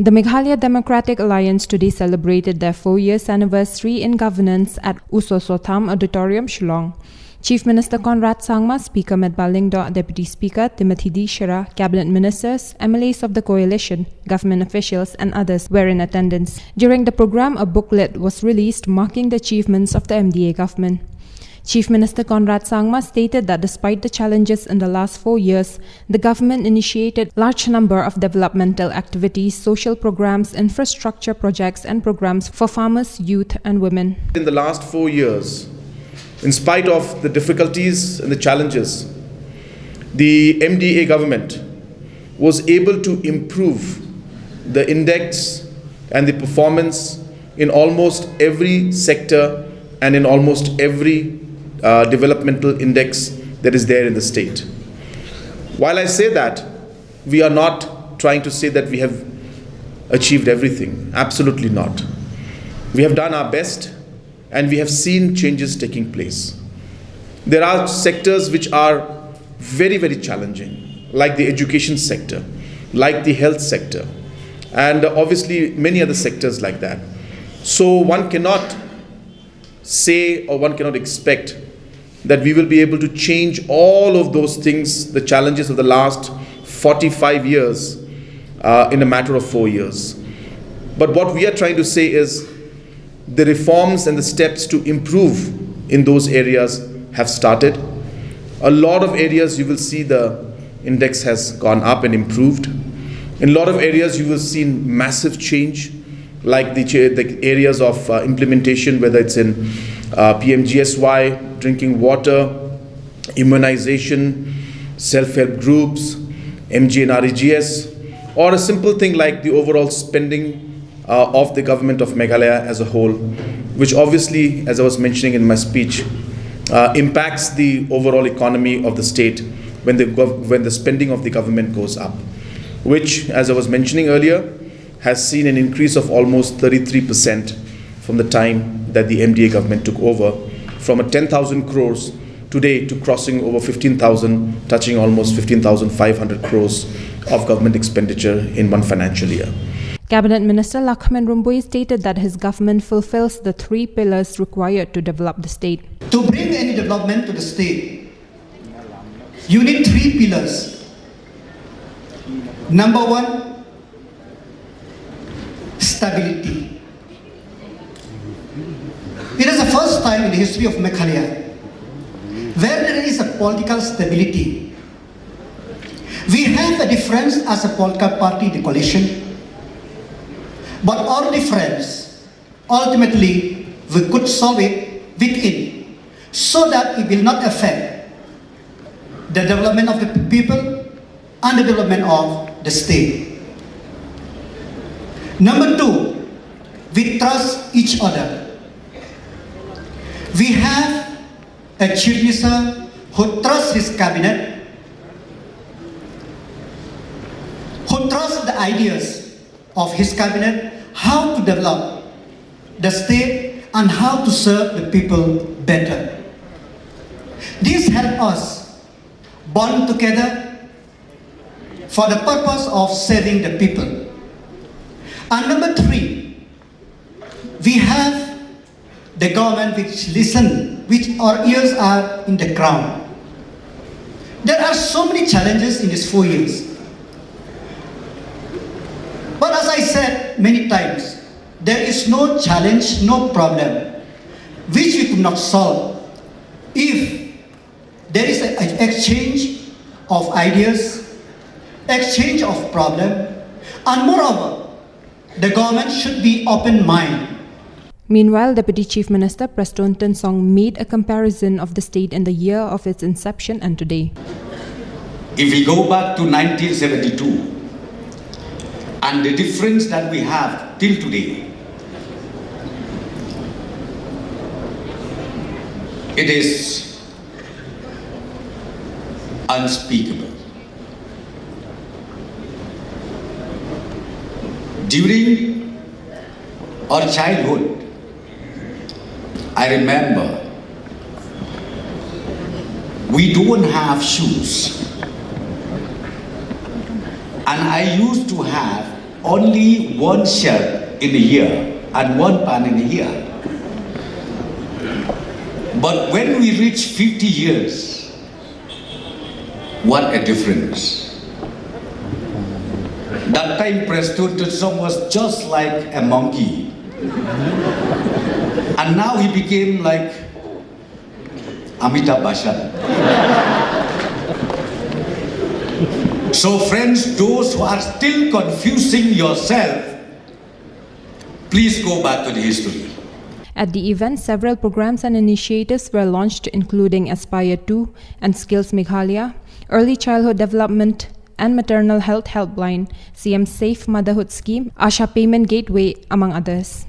The Meghalaya Democratic Alliance today celebrated their 4 years anniversary in governance at U Soso Tham Auditorium, Shillong. Chief Minister Conrad Sangha, Speaker Medbalingdo, Deputy Speaker Timothy D. Shira, Cabinet Ministers, MLAs of the coalition, government officials and others were in attendance. During the program, a booklet was released marking the achievements of the MDA government. Chief Minister Conrad Sangma stated that despite the challenges in the last 4 years, the government initiated a large number of developmental activities, social programs, infrastructure projects and programs for farmers, youth and women. In the last 4 years, in spite of the difficulties and the challenges, the MDA government was able to improve the index and the performance in almost every sector and in almost every developmental index that is there in the state. While I say that, we are not trying to say that we have achieved everything. Absolutely not. We have done our best and we have seen changes taking place. There are sectors which are very, very challenging, like the education sector, like the health sector, and obviously many other sectors like that. So one cannot say or one cannot expect that we will be able to change all of those things, the challenges of the last 45 years in a matter of 4 years. But what we are trying to say is the reforms and the steps to improve in those areas have started. A lot of areas you will see the index has gone up and improved. In a lot of areas you will see massive change, like the areas of implementation, whether it's in PMGSY, drinking water, immunization, self-help groups, MG and REGS, or a simple thing like the overall spending of the government of Meghalaya as a whole, which obviously, as I was mentioning in my speech, impacts the overall economy of the state when the spending of the government goes up, which, as I was mentioning earlier, has seen an increase of almost 33% from the time that the MDA government took over, from a 10,000 crores today to crossing over 15,000, touching almost 15,500 crores of government expenditure in one financial year. Cabinet Minister Lakshman Rumbui stated that his government fulfills the 3 pillars required to develop the state. To bring any development to the state, you need 3 pillars. Number 1, stability. It is the first time in the history of Meghalaya where there is a political stability. We have a difference as a political party, the coalition, but our difference, ultimately, we could solve it within so that it will not affect the development of the people and the development of the state. Number 2, we trust each other. We have a chief minister who trusts his cabinet, who trusts the ideas of his cabinet, how to develop the state and how to serve the people better. This helps us bond together for the purpose of serving the people. And number 3, we have the government which listen, which our ears are in the ground. There are so many challenges in these 4 years. But as I said many times, there is no challenge, no problem which we could not solve if there is an exchange of ideas, exchange of problem, and moreover, the government should be open-minded. Meanwhile, Deputy Chief Minister Preston Tensong made a comparison of the state in the year of its inception and today. If we go back to 1972 and the difference that we have till today, it is unspeakable. During our childhood, I remember we don't have shoes, and I used to have only one shirt in a year and one pant in a year. But when we reach 50 years, what a difference. That time Preston Tetsong was just like a monkey. And now he became like Amitabh Bachchan. So friends, those who are still confusing yourself, please go back to the history. At the event, several programs and initiatives were launched, including Aspire 2 and Skills Meghalaya, Early Childhood Development and Maternal Health Helpline, CM Safe Motherhood Scheme, Asha Payment Gateway, among others.